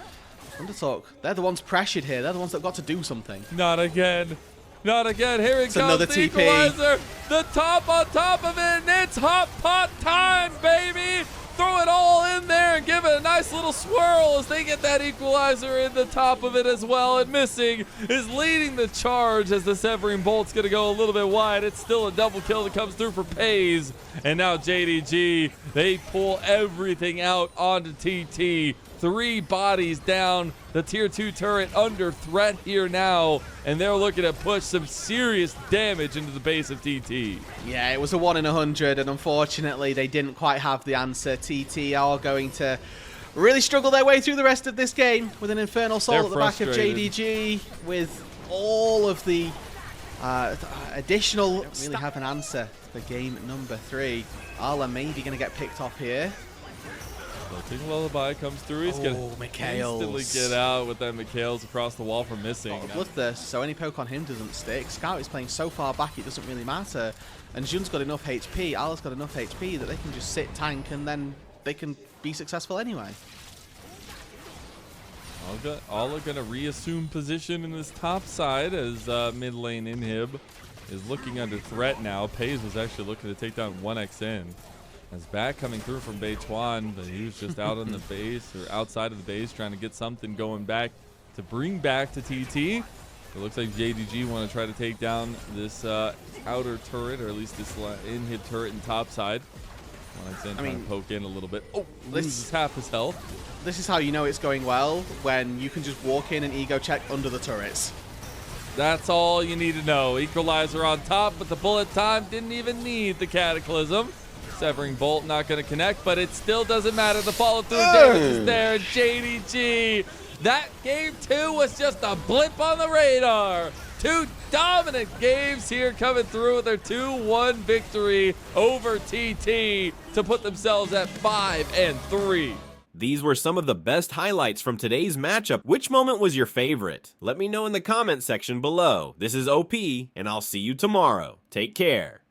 ThunderTalk, they're the ones pressured here. They're the ones that got to do something. Not again. Not again. Here it comes. Another the TP. Equalizer. The top on top of it, and it's hot pot time, baby. Throw it all in there and give it a nice little swirl as they get that equalizer in the top of it as well. And Missing is leading the charge as the Severing Bolt's going to go a little bit wide. It's still a double kill that comes through for Pays. And now JDG, they pull everything out onto TT. 3 bodies down. The tier 2 turret under threat here now, and they're looking to push some serious damage into the base of TT. Yeah, it was a 1 in 100, and unfortunately they didn't quite have the answer. TT are going to really struggle their way through the rest of this game with an Infernal Soul at the back of JDG, with all of the additional... Don't really have an answer for game number 3. Arla maybe going to get picked off here. Lilting Lullaby comes through. He's going to instantly get out with that Mikhails across the wall for Missing. Bloodthirst, so any poke on him doesn't stick. Scout is playing so far back it doesn't really matter. And Jun's got enough HP, Ala's got enough HP that they can just sit tank and then they can be successful anyway. All are going to reassume position in this top side as mid lane Inhib is looking under threat now. Pays was actually looking to take down 1xN. As back coming through from Beituan, but he was just out on the base or outside of the base trying to get something going back to bring back to TT. It looks like JDG want to try to take down this outer turret, or at least this Inhib turret in top side. I mean, poke in a little bit. Oh, loses half his health. This is how you know it's going well, when you can just walk in and ego check under the turrets. That's all you need to know. Equalizer on top, but the bullet time didn't even need the Cataclysm. Severing Bolt not going to connect, but it still doesn't matter. The follow-through damage is there. JDG, that game 2 was just a blip on the radar. 2 dominant games here coming through with their 2-1 victory over TT to put themselves at 5-3. These were some of the best highlights from today's matchup. Which moment was your favorite? Let me know in the comment section below. This is OP, and I'll see you tomorrow. Take care.